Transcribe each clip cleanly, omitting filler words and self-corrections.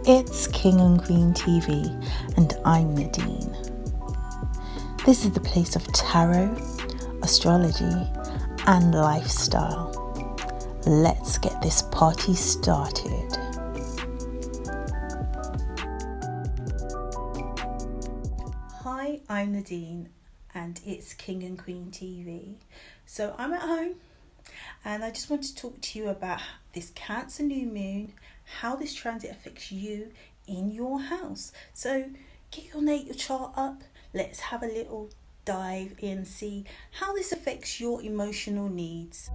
It's King and Queen TV, and I'm Nadine. This is the place of tarot, astrology, and lifestyle. Let's get this party started. Hi, I'm Nadine, and it's King and Queen TV. So I'm at home, and I just want to talk to you about this Cancer new moon, how this transit affects you in your house. So get your natal chart up. Let's have a little dive in, see how this affects your emotional needs.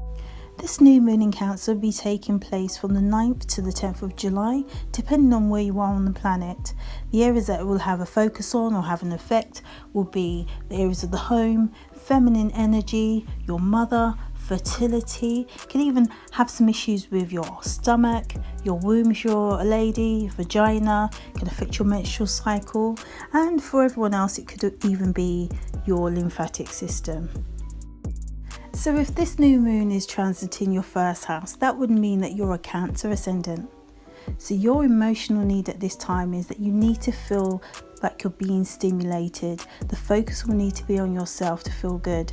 This new moon in Cancer will be taking place from the 9th to the 10th of July, depending on where you are on the planet. The areas that it will have a focus on or have an effect will be the areas of the home, feminine energy, your mother, fertility. Can even have some issues with your stomach, your womb if you're a lady, vagina, can affect your menstrual cycle, and for everyone else it could even be your lymphatic system. So if this new moon is transiting your first house, that would mean that you're a Cancer ascendant. So your emotional need at this time is that you need to feel like you're being stimulated. The focus will need to be on yourself to feel good.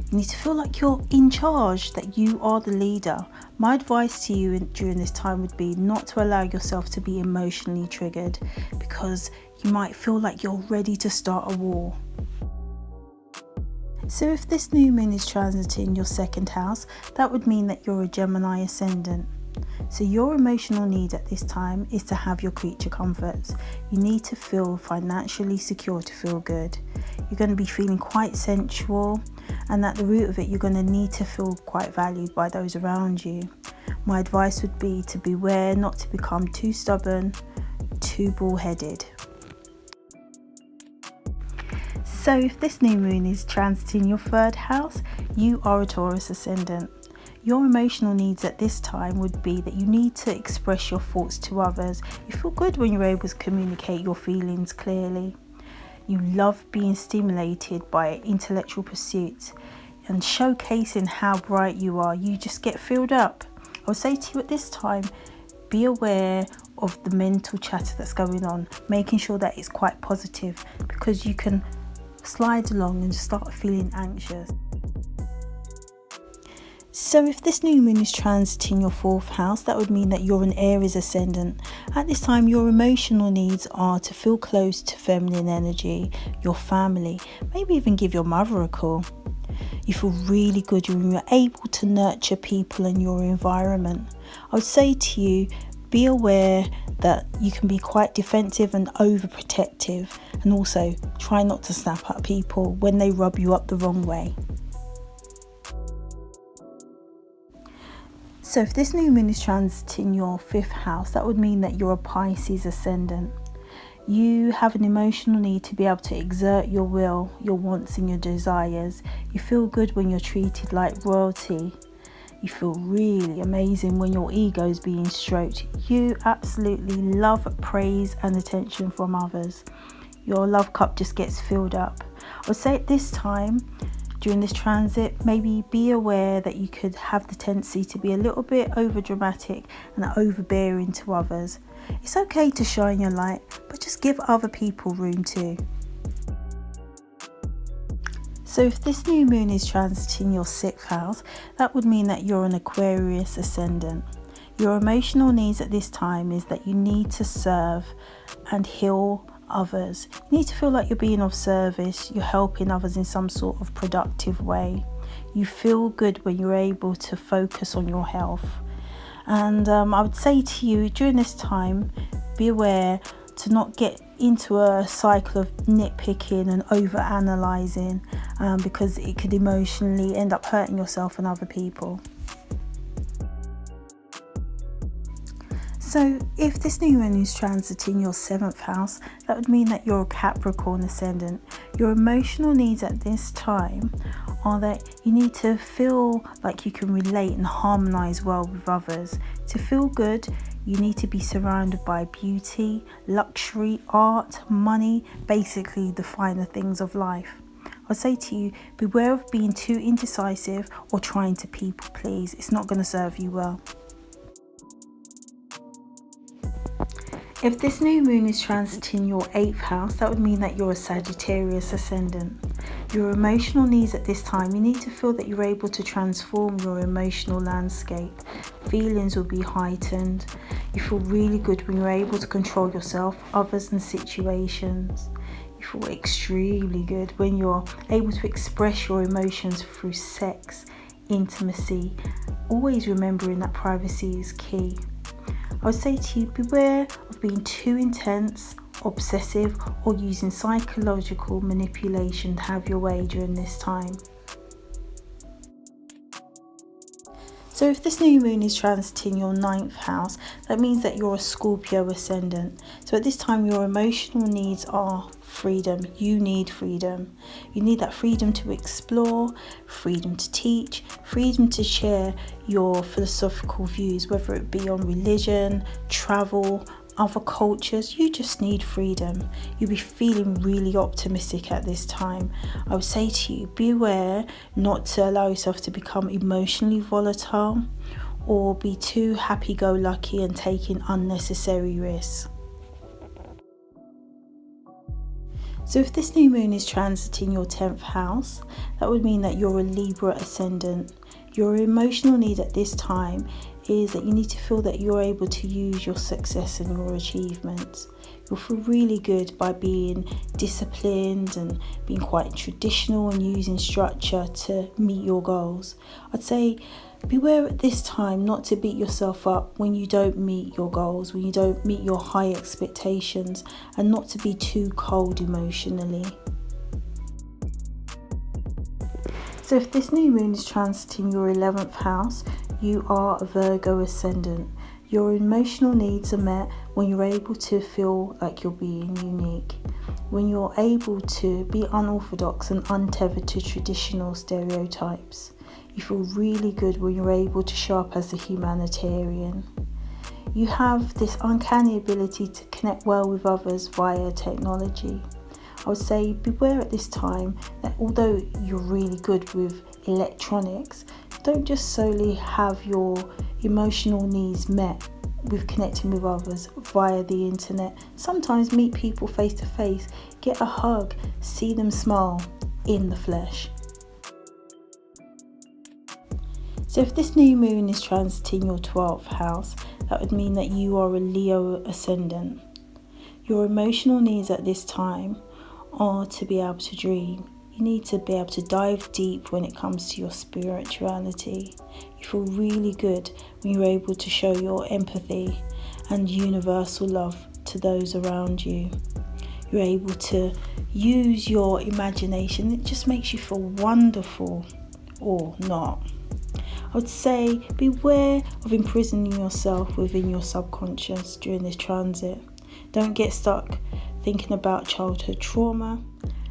You need to feel like you're in charge, that you are the leader. My advice to you during this time would be not to allow yourself to be emotionally triggered, because you might feel like you're ready to start a war. So if this new moon is transiting your second house, that would mean that you're a Gemini ascendant. So your emotional need at this time is to have your creature comforts. You need to feel financially secure to feel good. You're going to be feeling quite sensual, and at the root of it you're going to need to feel quite valued by those around you. My advice would be to beware not to become too stubborn, too bullheaded. So if this new moon is transiting your third house, you are a Taurus ascendant. Your emotional needs at this time would be that you need to express your thoughts to others. You feel good when you're able to communicate your feelings clearly. You love being stimulated by intellectual pursuits and showcasing how bright you are. You just get filled up. I would say to you at this time, be aware of the mental chatter that's going on, making sure that it's quite positive, because you can slide along and start feeling anxious. So if this new moon is transiting your fourth house, that would mean that you're an Aries ascendant. At this time, your emotional needs are to feel close to feminine energy, your family, maybe even give your mother a call. You feel really good when you're able to nurture people in your environment. I would say to you, be aware that you can be quite defensive and overprotective, and also try not to snap at people when they rub you up the wrong way. So if this new moon is transiting your fifth house, that would mean that you're a Pisces ascendant. You have an emotional need to be able to exert your will, your wants and your desires. You feel good when you're treated like royalty. You feel really amazing when your ego is being stroked. You absolutely love praise and attention from others. Your love cup just gets filled up. I would say at this time, during this transit, maybe be aware that you could have the tendency to be a little bit over dramatic and overbearing to others. It's okay to shine your light, but just give other people room too. So if this new moon is transiting your sixth house, that would mean that you're an Aquarius ascendant. Your emotional needs at this time is that you need to serve and heal others. You need to feel like you're being of service, you're helping others in some sort of productive way. You feel good when you're able to focus on your health. And I would say to you during this time, be aware to not get into a cycle of nitpicking and over analysing, because it could emotionally end up hurting yourself and other people. So if this new moon is transiting your seventh house, that would mean that you're a Capricorn ascendant. Your emotional needs at this time are that you need to feel like you can relate and harmonise well with others. To feel good, you need to be surrounded by beauty, luxury, art, money, basically the finer things of life. I say to you, beware of being too indecisive or trying to people please. It's not going to serve you well. If this new moon is transiting your 8th house, that would mean that you're a Sagittarius ascendant. Your emotional needs at this time, you need to feel that you're able to transform your emotional landscape. Feelings will be heightened. You feel really good when you're able to control yourself, others and situations. You feel extremely good when you're able to express your emotions through sex, intimacy, always remembering that privacy is key. I would say to you, beware of being too intense, obsessive, or using psychological manipulation to have your way during this time. So if this new moon is transiting your 9th house, that means that you're a Scorpio ascendant. So at this time, your emotional needs are freedom. You need freedom. You need that freedom to explore, freedom to teach, freedom to share your philosophical views, whether it be on religion, travel, other cultures. You just need freedom. You'll be feeling really optimistic at this time. I would say to you, beware not to allow yourself to become emotionally volatile or be too happy-go-lucky and taking unnecessary risks. So if this new moon is transiting your 10th house, that would mean that you're a Libra ascendant. Your emotional need at this time is that you need to feel that you're able to use your success and your achievements. You'll feel really good by being disciplined and being quite traditional and using structure to meet your goals. I'd say beware at this time not to beat yourself up when you don't meet your goals, when you don't meet your high expectations, and not to be too cold emotionally. So if this new moon is transiting your 11th house, you are a Virgo ascendant. Your emotional needs are met when you're able to feel like you're being unique, when you're able to be unorthodox and untethered to traditional stereotypes. You feel really good when you're able to show up as a humanitarian. You have this uncanny ability to connect well with others via technology. I would say beware at this time that although you're really good with electronics, don't just solely have your emotional needs met with connecting with others via the internet. Sometimes meet people face to face, get a hug, see them smile in the flesh. So if this new moon is transiting your 12th house, that would mean that you are a Leo ascendant. Your emotional needs at this time are to be able to dream. You need to be able to dive deep when it comes to your spirituality. You feel really good when you're able to show your empathy and universal love to those around you. You're able to use your imagination. It just makes you feel wonderful, or not. I would say beware of imprisoning yourself within your subconscious during this transit. Don't get stuck thinking about childhood trauma,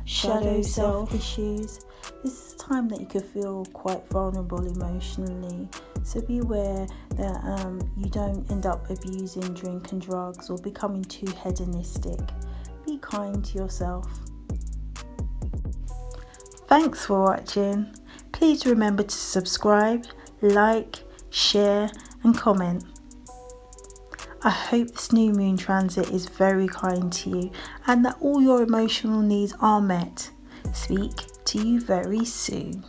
shadow self issues. This is a time that you could feel quite vulnerable emotionally. So be aware that you don't end up abusing drink and drugs or becoming too hedonistic. Be kind to yourself. Thanks for watching. Please remember to subscribe, like, share and comment. I hope this new moon transit is very kind to you and that all your emotional needs are met. Speak to you very soon.